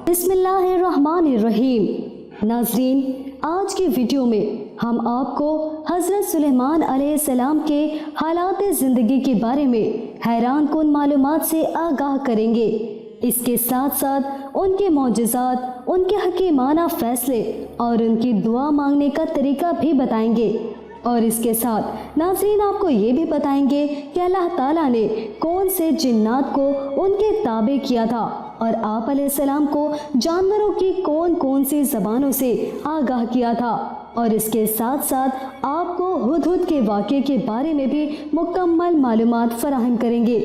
بسم اللہ الرحمن الرحیم۔ ناظرین، آج کی ویڈیو میں ہم آپ کو حضرت سلیمان علیہ السلام کے حالات زندگی کے بارے میں حیران کن معلومات سے آگاہ کریں گے۔ اس کے ساتھ ساتھ ان کے معجزات، ان کے حکیمانہ فیصلے اور ان کی دعا مانگنے کا طریقہ بھی بتائیں گے، اور اس کے ساتھ ناظرین آپ کو یہ بھی بتائیں گے کہ اللہ تعالیٰ نے کون سے جنات کو ان کے تابع کیا تھا اور آپ علیہ السلام کو جانوروں کی کون کون سی زبانوں سے آگاہ کیا تھا، اور اس کے ساتھ ساتھ آپ کو ہدہد کے واقعے کے بارے میں بھی مکمل معلومات فراہم کریں گے۔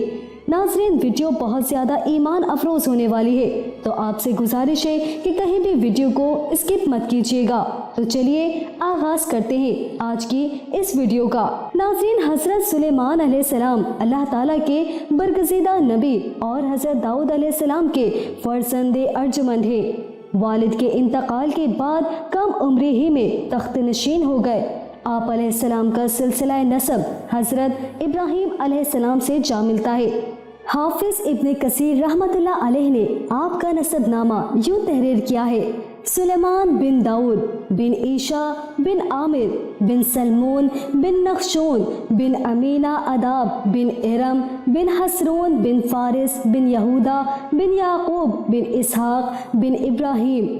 ناظرین، ویڈیو بہت زیادہ ایمان افروز ہونے والی ہے، تو آپ سے گزارش ہے کہ کہیں بھی ویڈیو کو اسکپ مت کیجیے گا۔ تو چلیے آغاز کرتے ہیں آج کی اس ویڈیو کا۔ ناظرین، حضرت سلیمان علیہ السلام اللہ تعالیٰ کے برگزیدہ نبی اور حضرت داؤد علیہ السلام کے فرزند ارجمند ہیں۔ والد کے انتقال کے بعد کم عمری ہی میں تخت نشین ہو گئے۔ آپ علیہ السلام کا سلسلہ نسب حضرت ابراہیم علیہ السلام سے جا ملتا ہے۔ حافظ ابن کثیر رحمۃ اللہ علیہ نے آپ کا نسب نامہ یوں تحریر کیا ہے: سلیمان بن داؤد بن عیشا بن عامر بن سلمون بن نخشون بن امینہ اداب بن ارم بن حسرون بن فارس بن یہودا بن یعقوب بن اسحاق بن ابراہیم۔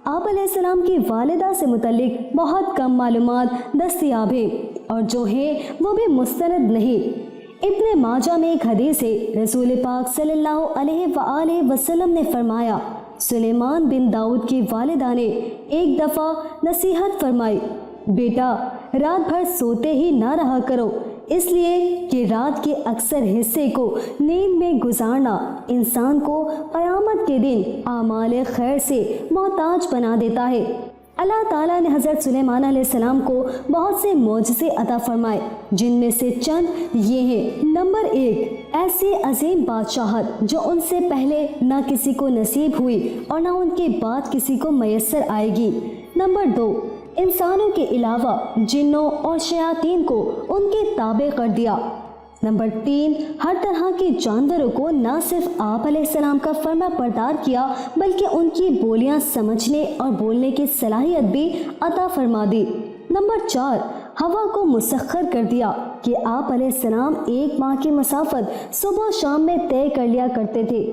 آپ علیہ السلام کی والدہ سے متعلق بہت کم معلومات دستیاب ہیں، اور جو ہیں وہ بھی مستند نہیں۔ ابن ماجہ میں ایک حدیث ہے، رسول پاک صلی اللہ علیہ وآلہ وسلم نے فرمایا، سلیمان بن داؤد کی والدہ نے ایک دفعہ نصیحت فرمائی، بیٹا رات بھر سوتے ہی نہ رہا کرو، اس لیے کہ رات کے اکثر حصے کو نیند میں گزارنا انسان کو قیامت کے دن اعمال خیر سے محتاج بنا دیتا ہے۔ اللہ تعالیٰ نے حضرت سلیمان علیہ السلام کو بہت سے معجزے عطا فرمائے، جن میں سے چند یہ ہیں۔ نمبر 1، ایسی عظیم بادشاہت جو ان سے پہلے نہ کسی کو نصیب ہوئی اور نہ ان کے بعد کسی کو میسر آئے گی۔ نمبر 2، انسانوں کے علاوہ جنوں اور شیاطین کو ان کے تابع کر دیا۔ نمبر 3، ہر طرح کے جانوروں کو نہ صرف آپ علیہ السلام کا فرما بردار کیا بلکہ ان کی بولیاں سمجھنے اور بولنے کی صلاحیت بھی عطا فرما دی۔ نمبر 4، ہوا کو مسخر کر دیا کہ آپ علیہ السلام ایک ماہ کی مسافت صبح شام میں طے کر لیا کرتے تھے۔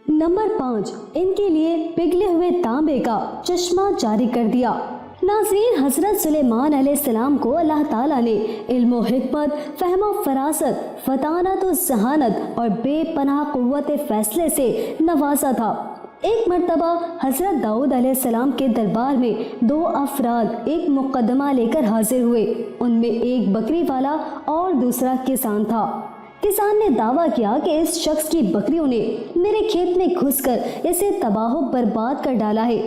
نمبر 5، ان کے لیے پگھلے ہوئے تانبے کا چشمہ جاری کر دیا۔ ناظرین، حضرت سلیمان علیہ السلام کو اللہ تعالیٰ نے علم و حکمت، فہم و فراست، فطانت و ذہانت اور بے پناہ قوت فیصلے سے نوازا تھا۔ ایک مرتبہ حضرت داؤد علیہ السلام کے دربار میں 2 افراد ایک مقدمہ لے کر حاضر ہوئے۔ ان میں ایک بکری والا اور دوسرا کسان تھا۔ کسان نے دعویٰ کیا کہ اس شخص کی بکریوں نے میرے کھیت میں گھس کر اسے تباہ و برباد کر ڈالا ہے۔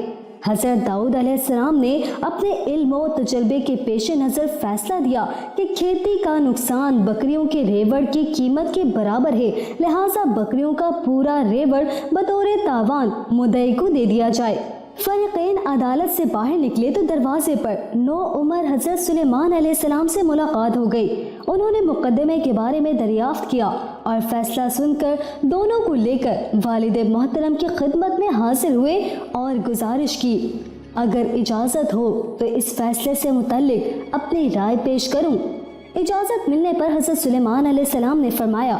حضرت داؤد علیہ السلام نے اپنے علم و تجربے کے پیش نظر فیصلہ دیا کہ کھیتی کا نقصان بکریوں کے ریوڑ کی قیمت کے برابر ہے، لہٰذا بکریوں کا پورا ریوڑ بطور تاوان مدعی کو دے دیا جائے۔ فریقین عدالت سے باہر نکلے تو دروازے پر نوعمر حضرت سلیمان علیہ السلام سے ملاقات ہو گئی۔ انہوں نے مقدمے کے بارے میں دریافت کیا اور فیصلہ سن کر دونوں کو لے کر والد محترم کی خدمت میں حاضر ہوئے اور گزارش کی، اگر اجازت ہو تو اس فیصلے سے متعلق اپنی رائے پیش کروں۔ اجازت ملنے پر حضرت سلیمان علیہ السلام نے فرمایا،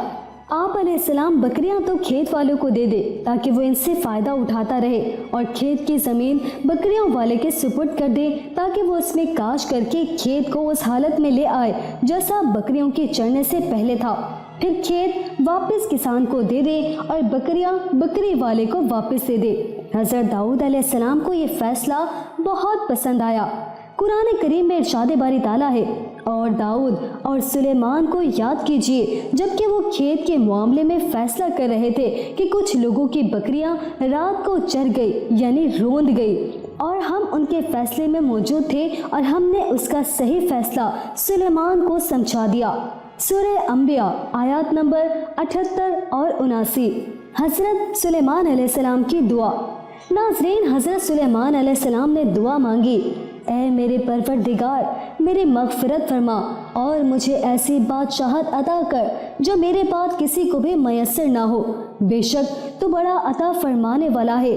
آپ علیہ السلام بکریاں تو کھیت والوں کو دے دے تاکہ وہ ان سے فائدہ اٹھاتا رہے، اور کھیت کی زمین بکریوں والے کے سپرد کر دے تاکہ وہ اس میں کاشت کر کے کھیت کو اس حالت میں لے آئے جیسا بکریوں کے چرنے سے پہلے تھا، پھر کھیت واپس کسان کو دے دے اور بکریاں بکری والے کو واپس دے دے۔ حضرت داؤد علیہ السلام کو یہ فیصلہ بہت پسند آیا۔ قرآن کریم میں ارشاد باری تعالیٰ ہے، اور داؤد اور سلیمان کو یاد کیجیے جبکہ وہ کھیت کے معاملے میں فیصلہ کر رہے تھے کہ کچھ لوگوں کی بکریاں رات کو چر گئی یعنی روند گئی، اور ہم ان کے فیصلے میں موجود تھے اور ہم نے اس کا صحیح فیصلہ سلیمان کو سمجھا دیا۔ سورہ انبیاء آیات نمبر 78 اور 79۔ حضرت سلیمان علیہ السلام کی دعا۔ ناظرین، حضرت سلیمان علیہ السلام نے دعا مانگی، اے میرے پروردگار، میری مغفرت فرما اور مجھے ایسی بادشاہت عطا کر جو میرے بعد کسی کو بھی میسر نہ ہو، بے شک تو بڑا عطا فرمانے والا ہے۔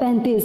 35।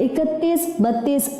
31, 32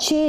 6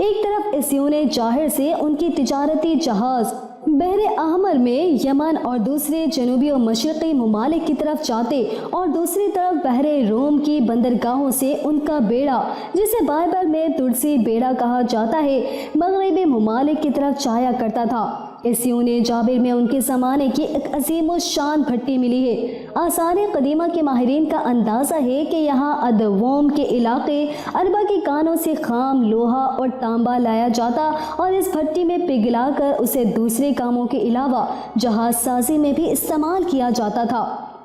ایک طرف اسیون جاہر سے ان کی تجارتی جہاز بحر احمر میں یمن اور دوسرے جنوبی و مشرقی ممالک کی طرف جاتے اور دوسری طرف بحر روم کی بندرگاہوں سے ان کا بیڑا، جسے بائبل میں ترسی بیڑا کہا جاتا ہے، مغربی ممالک کی طرف جایا کرتا تھا۔ اسیون جابر میں ان کے زمانے کی ایک عظیم الشان بھٹی ملی ہے۔ آثار قدیمہ کے ماہرین کا اندازہ ہے کہ یہاں ادوم کے علاقے عربہ کی کانوں سے خام لوہا اور تانبا لایا جاتا اور اس بھٹی میں پگھلا کر اسے دوسرے کاموں کے علاوہ جہاز سازی میں بھی استعمال کیا جاتا تھا۔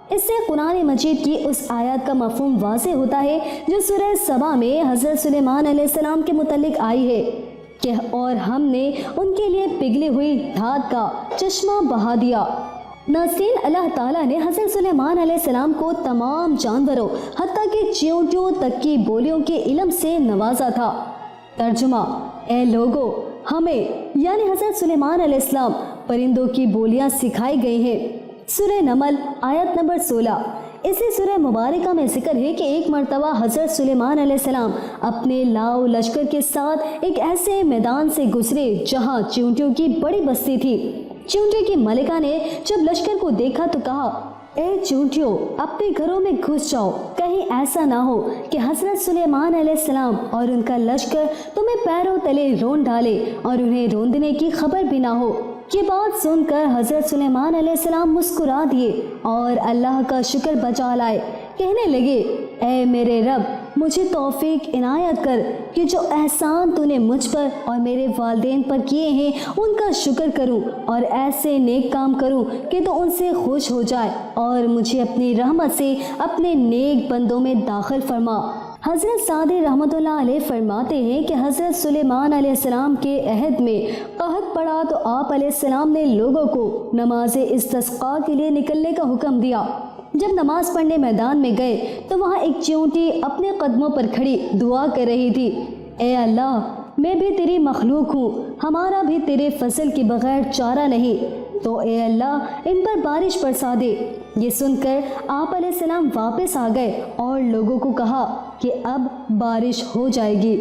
اس سے قرآن مجید کی اس آیت کا مفہوم واضح ہوتا ہے جو سورہ سبا میں حضرت سلیمان علیہ السلام کے متعلق آئی ہے کہ اور ہم نے ان کے لیے پگھلی ہوئی دھات کا چشمہ بہا دیا۔ ناظرین، اللہ تعالیٰ نے حضرت سلیمان علیہ السلام کو تمام جانوروں حتیٰ کہ چیونٹیوں تک کی بولیوں کے علم سے نوازا تھا۔ ترجمہ: اے لوگو، ہمیں یعنی حضرت سلیمان علیہ السلام پرندوں کی بولیاں سکھائی گئی ہیں۔ سورہ نمل آیت نمبر 16۔ اسی سورہ مبارکہ میں ذکر ہے کہ ایک مرتبہ حضرت سلیمان علیہ السلام اپنے لاؤ لشکر کے ساتھ ایک ایسے میدان سے گزرے جہاں چیونٹیوں کی بڑی بستی تھی۔ چیونٹیوں کی ملکہ نے جب لشکر کو دیکھا تو کہا، اے چیونٹیوں، اپنے گھروں میں گھس جاؤ، کہیں ایسا نہ ہو کہ حضرت سلیمان علیہ السلام اور ان کا لشکر تمہیں پیروں تلے رون ڈالے اور انہیں روندنے کی خبر بھی نہ ہو۔ یہ بات سن کر حضرت سلیمان علیہ السلام مسکرا دیے اور اللہ کا شکر بجا لائے، کہنے لگے، اے میرے رب، مجھے توفیق عنایت کر کہ جو احسان تو نے مجھ پر اور میرے والدین پر کیے ہیں ان کا شکر کروں اور ایسے نیک کام کروں کہ تو ان سے خوش ہو جائے اور مجھے اپنی رحمت سے اپنے نیک بندوں میں داخل فرما۔ حضرت سعدی رحمۃ اللہ علیہ فرماتے ہیں کہ حضرت سلیمان علیہ السلام کے عہد میں قحط پڑا تو آپ علیہ السلام نے لوگوں کو نماز استسقاء کے لیے نکلنے کا حکم دیا۔ جب نماز پڑھنے میدان میں گئے تو وہاں ایک چیونٹی اپنے قدموں پر کھڑی دعا کر رہی تھی، اے اللہ، میں بھی تیری مخلوق ہوں، ہمارا بھی تیرے فضل کے بغیر چارہ نہیں، تو اے اللہ ان پر بارش برسا دے۔ یہ سن کر آپ علیہ السلام واپس آ گئے اور لوگوں کو کہا کہ اب بارش ہو جائے گی۔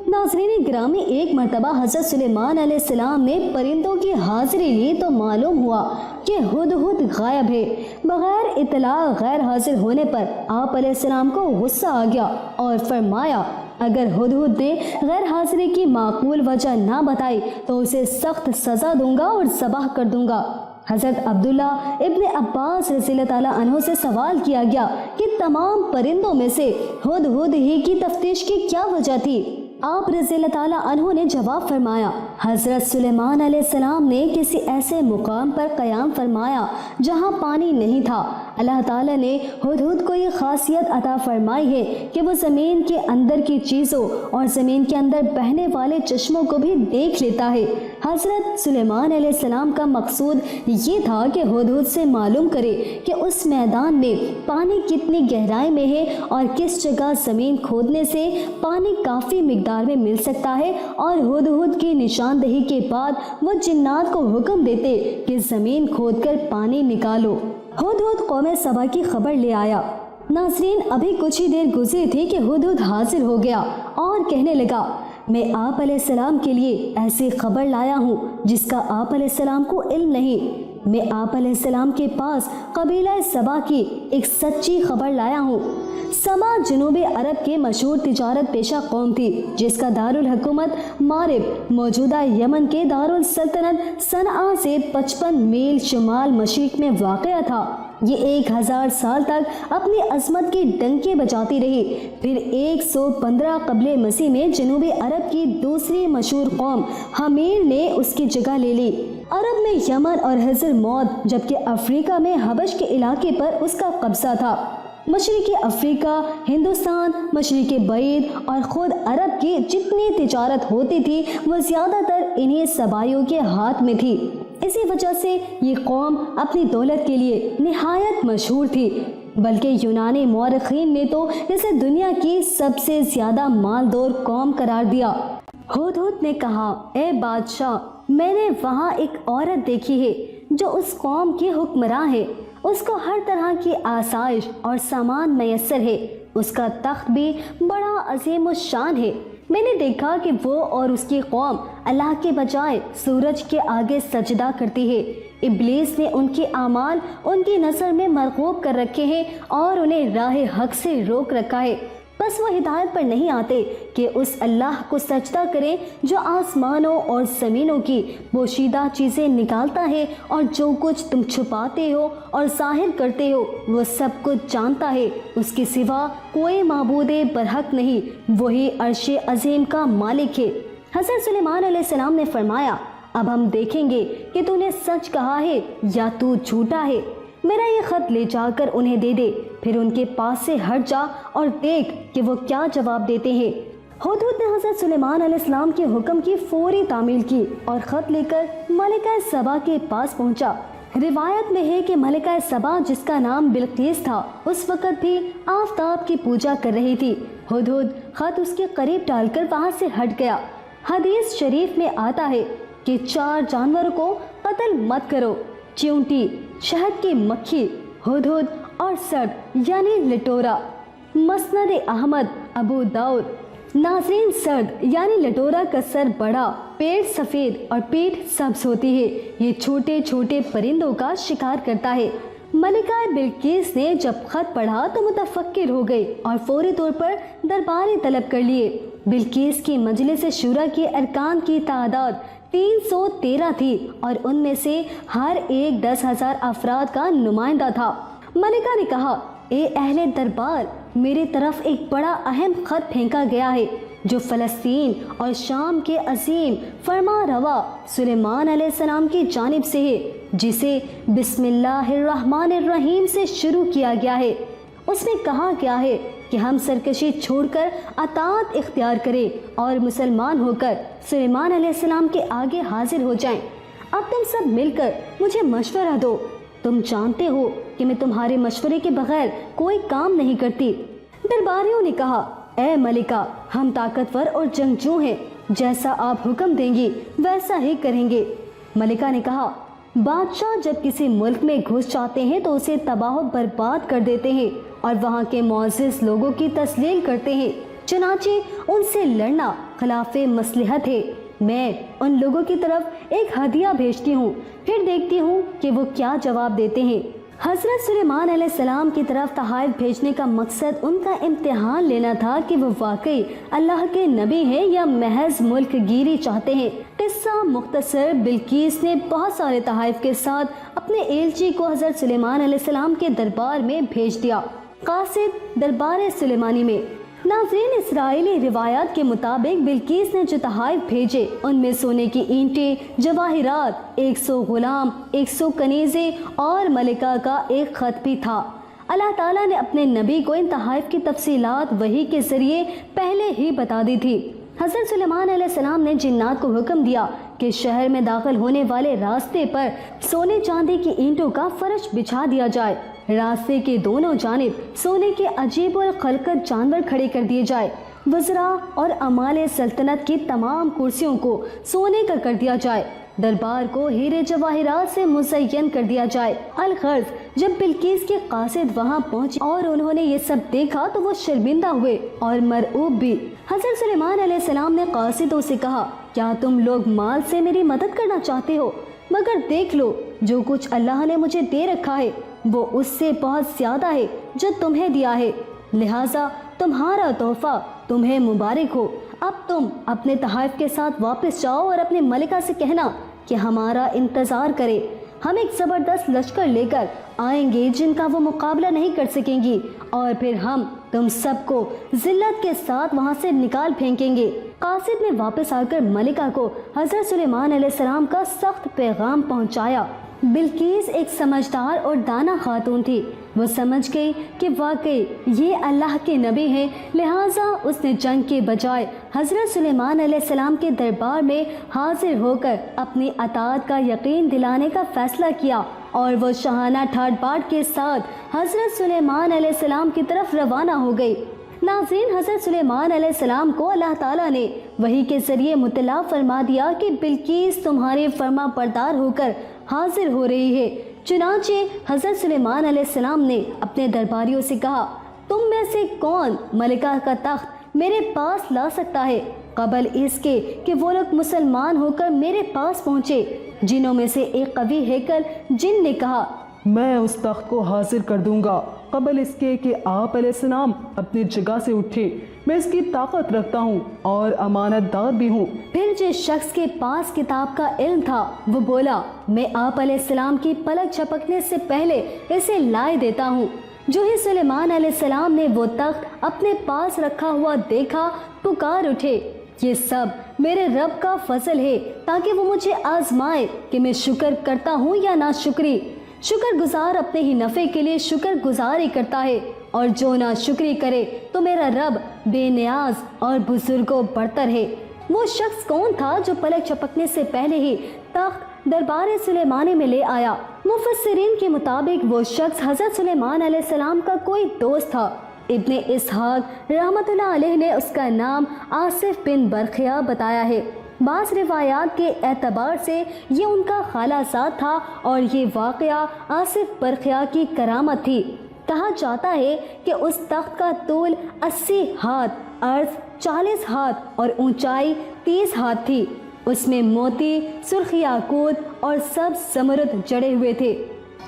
ناظرین گرامی، ایک مرتبہ حضرت سلیمان علیہ السلام نے پرندوں کی حاضری لی تو معلوم ہوا کہ ہدہد غائب ہے۔ بغیر اطلاع غیر حاضر ہونے پر آپ علیہ السلام کو غصہ آ گیا اور فرمایا، اگر ہدہد نے غیر حاضری کی معقول وجہ نہ بتائی تو اسے سخت سزا دوں گا اور ذبح کر دوں گا۔ حضرت عبداللہ ابن عباس رضی اللہ تعالیٰ عنہ سے سوال کیا گیا کہ تمام پرندوں میں سے ہدہد ہی کی تفتیش کی کیا وجہ تھی؟ آپ رضی اللہ تعالیٰ عنہ نے جواب فرمایا، حضرت سلیمان علیہ السلام نے کسی ایسے مقام پر قیام فرمایا جہاں پانی نہیں تھا۔ اللہ تعالیٰ نے ہدہد کو یہ خاصیت عطا فرمائی ہے کہ وہ زمین کے اندر کی چیزوں اور زمین کے اندر بہنے والے چشموں کو بھی دیکھ لیتا ہے۔ حضرت سلیمان علیہ السلام کا مقصود یہ تھا کہ ہدہد سے معلوم کرے کہ اس میدان میں پانی کتنی گہرائی میں ہے اور کس جگہ زمین کھودنے سے پانی کافی مقدار میں مل سکتا ہے، اور ہدہد کی نشاندہی کے بعد وہ جنات کو حکم دیتے کہ زمین کھود کر پانی نکالو۔ ہدہد قوم سبا کی خبر لے آیا۔ ناظرین، ابھی کچھ ہی دیر گزری تھی کہ ہدہد حاضر ہو گیا اور کہنے لگا، میں آپ علیہ السلام کے لیے ایسی خبر لایا ہوں جس کا آپ علیہ السلام کو علم نہیں۔ میں آپ علیہ السلام کے پاس قبیلہ سبا کی ایک سچی خبر لایا ہوں۔ سبا جنوبی عرب کے مشہور تجارت پیشہ قوم تھی جس کا دارالحکومت مارب موجودہ یمن کے دارالسلطنت صنعاء سے 55 میل شمال مشرق میں واقع تھا۔ یہ 1000 سال تک اپنی عظمت کی ڈنکیں بجاتی رہی۔ پھر 115 قبل مسیح میں جنوبی عرب کی دوسری مشہور قوم حمیر نے اس کی جگہ لے لی۔ عرب میں یمن اور حضر موت، جبکہ افریقہ میں حبش کے علاقے پر اس کا قبضہ تھا۔ مشرقی افریقہ، ہندوستان، مشرق بعید اور خود عرب کی جتنی تجارت ہوتی تھی وہ زیادہ تر انہی سبائیوں کے ہاتھ میں تھی۔ اسی وجہ سے یہ قوم اپنی دولت کے لیے نہایت مشہور تھی، بلکہ یونانی مورخین نے تو اسے دنیا کی سب سے زیادہ مالدور قوم قرار دیا۔ ہدہد نے کہا، اے بادشاہ، میں نے وہاں ایک عورت دیکھی ہے جو اس قوم کی حکمراں ہے۔ اس کو ہر طرح کی آسائش اور سامان میسر ہے۔ اس کا تخت بھی بڑا عظیم الشان ہے۔ میں نے دیکھا کہ وہ اور اس کی قوم اللہ کے بجائے سورج کے آگے سجدہ کرتی ہے۔ ابلیس نے ان کے اعمال ان کی نظر میں مرغوب کر رکھے ہیں اور انہیں راہ حق سے روک رکھا ہے۔ بس وہ ہدایت پر نہیں آتے کہ اس اللہ کو سجدہ کریں جو آسمانوں اور زمینوں کی پوشیدہ چیزیں نکالتا ہے اور جو کچھ تم چھپاتے ہو اور ظاہر کرتے ہو وہ سب کچھ جانتا ہے۔ اس کے سوا کوئی معبود برحق نہیں، وہی عرش عظیم کا مالک ہے۔ حضرت سلیمان علیہ السلام نے فرمایا، اب ہم دیکھیں گے کہ تو نے سچ کہا ہے یا تو جھوٹا ہے۔ میرا یہ خط لے جا کر انہیں دے دے، پھر ان کے پاس سے ہٹ جا اور دیکھ کہ وہ کیا جواب دیتے ہیں۔ ہدہد نے حضرت سلیمان علیہ السلام کے حکم کی فوری تعمیل کی اور خط لے کر ملکہ سبا کے پاس پہنچا۔ روایت میں ہے کہ ملکہ سبا، جس کا نام بلقیس تھا، اس وقت بھی آفتاب کی پوجا کر رہی تھی۔ ہدہد خط اس کے قریب ڈال کر وہاں سے ہٹ گیا۔ حدیث شریف میں آتا ہے کہ 4 جانوروں کو قتل مت کرو: چیونٹی، شہد کی مکھی، ہدہد اور سرد یعنی لٹورا۔ مسند احمد، ابو داؤد۔ ناظرین، سرد یعنی لٹورا کا سر بڑا، پیٹ سفید اور پیٹھ سبز ہوتی ہے۔ یہ چھوٹے چھوٹے پرندوں کا شکار کرتا ہے۔ ملکہ بلقیس نے جب خط پڑھا تو متفکر ہو گئی اور فوری طور پر درباری طلب کر لیے۔ بلقیس کی مجلس شورا کے ارکان کی تعداد 313 تھی اور ان میں سے ہر ایک 10,000 افراد کا نمائندہ تھا۔ ملکہ نے کہا، اے اہل دربار، میری طرف ایک بڑا اہم خط پھینکا گیا ہے جو فلسطین اور شام کے عظیم فرما روا سلیمان علیہ السلام کی جانب سے ہے، جسے بسم اللہ الرحمن الرحیم سے شروع کیا گیا ہے۔ اس میں کہا گیا ہے کہ ہم سرکشی چھوڑ کر اطاعت اختیار کریں اور مسلمان ہو کر سلیمان علیہ السلام کے آگے حاضر ہو جائیں۔ اب تم سب مل کر مجھے مشورہ دو۔ تم جانتے ہو کہ میں تمہارے مشورے کے بغیر کوئی کام نہیں کرتی۔ درباریوں نے کہا، اے ملکہ، ہم طاقتور اور جنگجو ہیں، جیسا آپ حکم دیں گی ویسا ہی کریں گے۔ ملکہ نے کہا، بادشاہ جب کسی ملک میں گھس جاتے ہیں تو اسے تباہ و برباد کر دیتے ہیں اور وہاں کے معزز لوگوں کی تسلیل کرتے ہیں، چنانچہ ان سے لڑنا خلاف مصلحت ہے۔ میں ان لوگوں کی طرف ایک ہدیہ بھیجتی ہوں، پھر دیکھتی ہوں کہ وہ کیا جواب دیتے ہیں۔ حضرت سلیمان علیہ السلام کی طرف تحائف بھیجنے کا مقصد ان کا امتحان لینا تھا کہ وہ واقعی اللہ کے نبی ہیں یا محض ملک گیری چاہتے ہیں۔ قصہ مختصر، بلقیس نے بہت سارے تحائف کے ساتھ اپنے ایلچی کو حضرت سلیمان علیہ السلام کے دربار میں بھیج دیا۔ قاصد دربار سلیمانی میں۔ ناظرین، اسرائیلی روایات کے مطابق بلقیس نے جو تحائف بھیجے ان میں سونے کی اینٹیں، جواہرات، 100 غلام، 100 کنیزیں اور ملکہ کا ایک خط بھی تھا۔ اللہ تعالیٰ نے اپنے نبی کو ان تحائف کی تفصیلات وحی کے ذریعے پہلے ہی بتا دی تھی۔ حضرت سلیمان علیہ السلام نے جنات کو حکم دیا کہ شہر میں داخل ہونے والے راستے پر سونے چاندی کی اینٹوں کا فرش بچھا دیا جائے۔ راستے کے دونوں جانب سونے کے عجیب الخلقت جانور کھڑے کر دیے جائے۔ وزراء اور امال سلطنت کی تمام کرسیوں کو سونے کا کر دیا جائے۔ دربار کو ہیرے جواہرات سے مزین کر دیا جائے۔ الغرض، جب بلقیس کے قاصد وہاں پہنچے اور انہوں نے یہ سب دیکھا تو وہ شرمندہ ہوئے اور مرعوب بھی۔ حضرت سلیمان علیہ السلام نے قاصدوں سے کہا، کیا تم لوگ مال سے میری مدد کرنا چاہتے ہو؟ مگر دیکھ لو، جو کچھ اللہ نے مجھے دے رکھا ہے وہ اس سے بہت زیادہ ہے جو تمہیں دیا ہے، لہٰذا تمہارا تحفہ تمہیں مبارک ہو۔ اب تم اپنے تحائف کے ساتھ واپس جاؤ اور اپنے ملکہ سے کہنا کہ ہمارا انتظار کرے۔ ہم ایک زبردست لشکر لے کر آئیں گے جن کا وہ مقابلہ نہیں کر سکیں گی، اور پھر ہم تم سب کو ذلت کے ساتھ وہاں سے نکال پھینکیں گے۔ قاصد نے واپس آ کر ملکہ کو حضرت سلیمان علیہ السلام کا سخت پیغام پہنچایا۔ بلقیس ایک سمجھدار اور دانا خاتون تھی۔ وہ سمجھ گئی کہ واقعی یہ اللہ کے نبی ہیں، لہٰذا اس نے جنگ کے بجائے حضرت سلیمان علیہ السلام کے دربار میں حاضر ہو کر اپنی اطاعت کا یقین دلانے کا فیصلہ کیا، اور وہ شاہانہ ٹھاٹ باٹ کے ساتھ حضرت سلیمان علیہ السلام کی طرف روانہ ہو گئی۔ ناظرین، حضرت سلیمان علیہ السلام کو اللہ تعالیٰ نے وحی کے ذریعے مطلع فرما دیا کہ بلقیس تمہارے فرما بردار ہو کر حاضر ہو رہی ہے۔ چنانچہ حضرت سلیمان علیہ السلام نے اپنے درباریوں سے کہا، تم میں سے کون ملکہ کا تخت میرے پاس لا سکتا ہے؟ قبل اس کے کہ وہ لوگ مسلمان ہو کر میرے پاس پہنچے۔ جنوں میں سے ایک قوی ہیکل جن نے کہا، میں اس تخت کو حاضر کر دوں گا قبل اس کے کہ آپ علیہ السلام اپنی جگہ سے اٹھے۔ میں اس کی طاقت رکھتا ہوں اور امانت دار بھی ہوں۔ پھر جس شخص کے پاس کتاب کا علم تھا وہ بولا، میں آپ علیہ السلام کی پلک جھپکنے سے پہلے اسے لائے دیتا ہوں۔ جو ہی سلیمان علیہ السلام نے وہ تخت اپنے پاس رکھا ہوا دیکھا، پکار اٹھے، یہ سب میرے رب کا فضل ہے تاکہ وہ مجھے آزمائے کہ میں شکر کرتا ہوں یا ناشکری۔ شکر گزار اپنے ہی نفع کے لیے شکر گزاری کرتا ہے، اور جو ناشکری کرے تو میرا رب بے نیاز اور بزرگ و برتر ہے۔ وہ شخص کون تھا جو پلک جھپکنے سے پہلے ہی تخت دربار سلیمانی میں لے آیا؟ مفسرین کے مطابق وہ شخص حضرت سلیمان علیہ السلام کا کوئی دوست تھا۔ ابن اسحاق رحمۃ اللہ علیہ نے اس کا نام آصف بن برخیا بتایا ہے۔ بعض روایات کے اعتبار سے یہ ان کا خالہ زاد تھا، اور یہ واقعہ آصف برخیا کی کرامت تھی۔ کہا جاتا ہے کہ اس تخت کا طول 80 ہاتھ، عرض 40 ہاتھ اور اونچائی 30 ہاتھ تھی۔ اس میں موتی، سرخ یاقوت اور سبز زمرد جڑے ہوئے تھے۔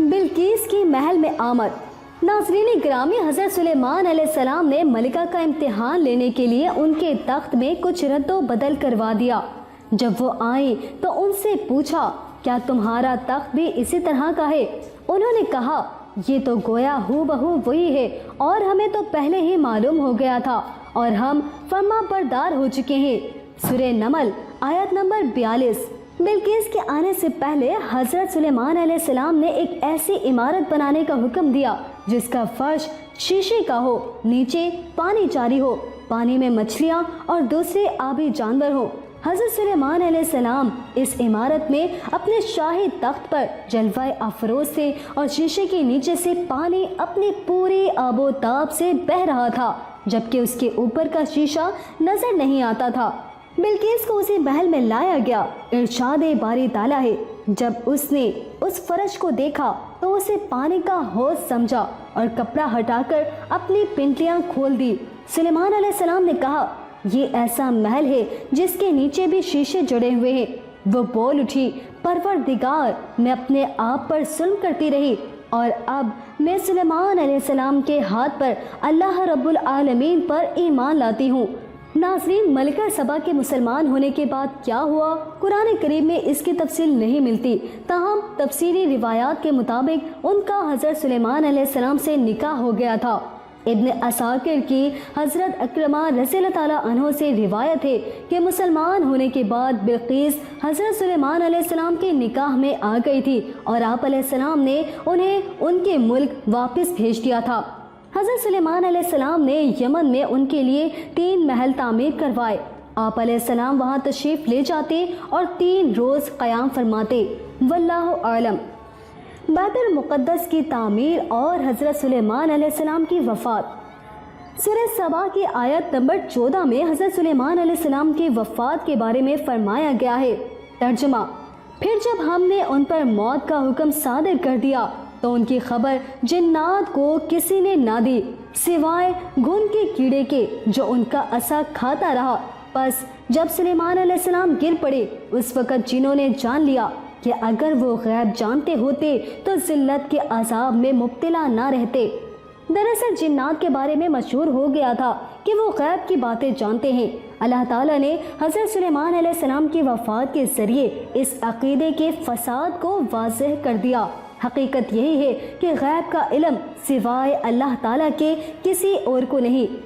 بلقیس کی محل میں آمد۔ ناظرین گرامی، حضرت سلیمان علیہ السلام نے ملکہ کا امتحان لینے کے لیے ان کے تخت میں کچھ رد و بدل کروا دیا۔ جب وہ آئیں تو ان سے پوچھا، کیا تمہارا تخت بھی اسی طرح کا ہے؟ انہوں نے کہا، یہ تو گویا ہو بہو وہی ہے، اور ہمیں تو پہلے ہی معلوم ہو گیا تھا، اور ہم فرما بردار ہو چکے ہیں۔ سورہ نمل آیت نمبر 42۔ بلقیس کے آنے سے پہلے حضرت سلیمان علیہ السلام نے ایک ایسی عمارت بنانے کا حکم دیا جس کا فرش شیشے کا ہو، نیچے پانی جاری ہو، پانی میں مچھلیاں اور دوسرے آبی جانور ہوں۔ حضرت سلیمان علیہ السلام اس عمارت میں اپنے شاہی تخت پر جلوہ افروز سے اور شیشے کے نیچے سے پانی اپنی پوری آب و تاب سے بہہ رہا تھا، جبکہ اس کے اوپر کا شیشہ نظر نہیں آتا تھا۔ بلقیس کو اسی محل میں لایا گیا۔ ارشاد باری تعالیٰ ہے، جب اس نے اس فرش کو دیکھا تو اسے پانی کا حوض سمجھا اور کپڑا ہٹا کر اپنی پنڈلیاں کھول دی۔ سلیمان علیہ السلام نے کہا، یہ ایسا محل ہے جس کے نیچے بھی شیشے جڑے ہوئے ہیں۔ وہ بول اٹھی، پروردگار، میں اپنے آپ پر ظلم کرتی رہی، اور اب میں سلیمان علیہ السلام کے ہاتھ پر اللہ رب العالمین پر ایمان لاتی ہوں۔ ناظرین، ملکہ سبا کے مسلمان ہونے کے بعد کیا ہوا؟ قرآن کریم میں اس کی تفصیل نہیں ملتی، تاہم تفسیری روایات کے مطابق ان کا حضرت سلیمان علیہ السلام سے نکاح ہو گیا تھا۔ ابن عساکر کی حضرت اکرمہ رضی اللہ تعالیٰ عنہ سے روایت ہے کہ مسلمان ہونے کے بعد بلقیس حضرت سلیمان علیہ السلام کے نکاح میں آ گئی تھی، اور آپ علیہ السلام نے انہیں ان کے ملک واپس بھیج دیا تھا۔ حضرت سلیمان علیہ السلام نے یمن میں ان کے لیے 3 محل تعمیر کروائے۔ آپ علیہ السلام وہاں تشریف لے جاتے اور 3 روز قیام فرماتے۔ واللہ اعلم۔ بیت المقدس کی تعمیر اور حضرت سلیمان علیہ السلام کی وفات۔ سورہ سبا کی آیت نمبر 14 میں حضرت سلیمان علیہ السلام کی وفات کے بارے میں فرمایا گیا ہے۔ ترجمہ: پھر جب ہم نے ان پر موت کا حکم صادر کر دیا تو ان کی خبر جنات کو کسی نے نہ دی سوائے گھن کے کیڑے کے جو ان کا عصا کھاتا رہا۔ پس جب سلیمان علیہ السلام گر پڑے، اس وقت جنوں نے جان لیا کہ اگر وہ غیب جانتے ہوتے تو ذلت کے عذاب میں مبتلا نہ رہتے۔ دراصل جنات کے بارے میں مشہور ہو گیا تھا کہ وہ غیب کی باتیں جانتے ہیں۔ اللہ تعالیٰ نے حضرت سلیمان علیہ السلام کی وفات کے ذریعے اس عقیدے کے فساد کو واضح کر دیا۔ حقیقت یہی ہے کہ غیب کا علم سوائے اللہ تعالیٰ کے کسی اور کو نہیں۔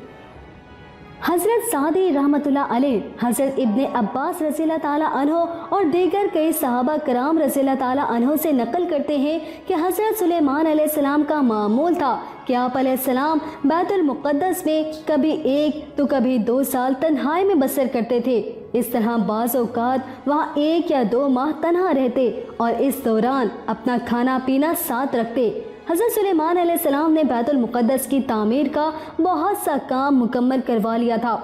حضرت سعدی رحمۃ اللہ علیہ، حضرت ابن عباس رضی اللہ تعالیٰ عنہ اور دیگر کئی صحابہ کرام رضی اللہ تعالیٰ عنہ سے نقل کرتے ہیں کہ حضرت سلیمان علیہ السلام کا معمول تھا کہ آپ علیہ السلام بیت المقدس میں کبھی 1 تو کبھی 2 سال تنہائی میں بسر کرتے تھے۔ اس طرح بعض اوقات وہاں 1 یا 2 ماہ تنہا رہتے اور اس دوران اپنا کھانا پینا ساتھ رکھتے۔ حضرت سلیمان علیہ السلام نے بیت المقدس کی تعمیر کا بہت سا کام مکمل کروا لیا تھا۔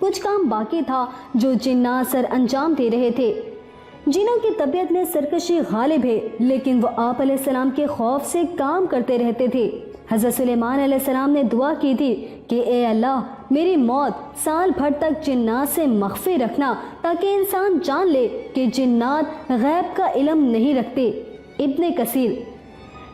کچھ کام باقی تھا جو جنات سر انجام دے رہے تھے۔ جنوں کی طبیعت میں سرکشی غالب ہے، لیکن وہ آپ علیہ السلام کے خوف سے کام کرتے رہتے تھے۔ حضرت سلیمان علیہ السلام نے دعا کی تھی کہ اے اللہ، میری موت سال بھر تک جنات سے مخفی رکھنا تاکہ انسان جان لے کہ جنات غیب کا علم نہیں رکھتے۔ ابن کثیر۔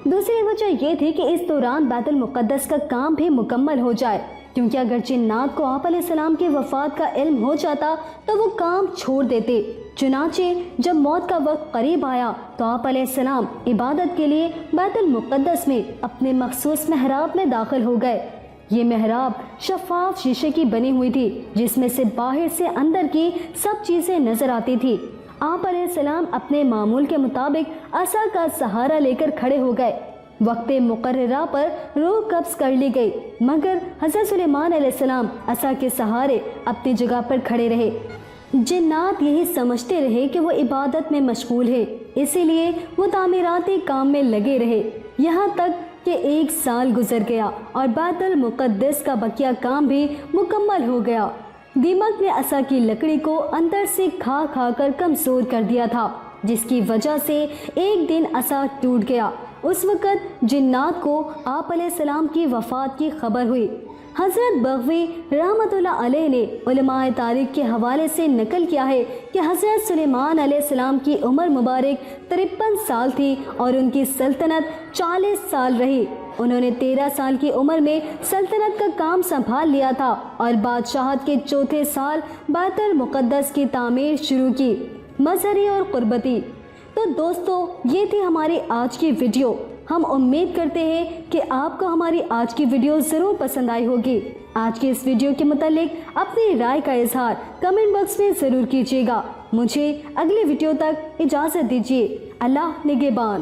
دوسری وجہ یہ تھی کہ اس دوران بیت المقدس کا کام بھی مکمل ہو جائے، کیونکہ اگر جنات کو آپ علیہ السلام کی وفات کا علم ہو جاتا تو وہ کام چھوڑ دیتے۔ چنانچہ جب موت کا وقت قریب آیا تو آپ علیہ السلام عبادت کے لیے بیت المقدس میں اپنے مخصوص محراب میں داخل ہو گئے۔ یہ محراب شفاف شیشے کی بنی ہوئی تھی، جس میں سے باہر سے اندر کی سب چیزیں نظر آتی تھی۔ آپ علیہ السلام اپنے معمول کے مطابق عصا کا سہارا لے کر کھڑے ہو گئے۔ وقت مقررہ پر روح قبض کر لی گئی، مگر حضرت سلیمان علیہ السلام عصا کے سہارے اپنی جگہ پر کھڑے رہے۔ جنات یہی سمجھتے رہے کہ وہ عبادت میں مشغول ہے، اسی لیے وہ تعمیراتی کام میں لگے رہے، یہاں تک کہ 1 سال گزر گیا اور بیت المقدس کا بقیہ کام بھی مکمل ہو گیا۔ دیمک نے عصا کی لکڑی کو اندر سے کھا کھا کر کمزور کر دیا تھا، جس کی وجہ سے ایک دن عصا ٹوٹ گیا۔ اس وقت جنات کو آپ علیہ السلام کی وفات کی خبر ہوئی۔ حضرت بغوی رحمۃ اللہ علیہ نے علماء تاریخ کے حوالے سے نقل کیا ہے کہ حضرت سلیمان علیہ السلام کی عمر مبارک 53 سال تھی اور ان کی سلطنت 40 سال رہی۔ انہوں نے 13 سال کی عمر میں سلطنت کا کام سنبھال لیا تھا اور بادشاہت کے 4تھے سال بیت المقدس کی تعمیر شروع کی، مظہری اور قربتی۔ تو دوستو، یہ تھی ہماری آج کی ویڈیو۔ ہم امید کرتے ہیں کہ آپ کو ہماری آج کی ویڈیو ضرور پسند آئی ہوگی۔ آج کی اس ویڈیو کے متعلق اپنی رائے کا اظہار کمنٹ باکس میں ضرور کیجیے گا۔ مجھے اگلی ویڈیو تک اجازت دیجیے۔ اللہ نگہبان۔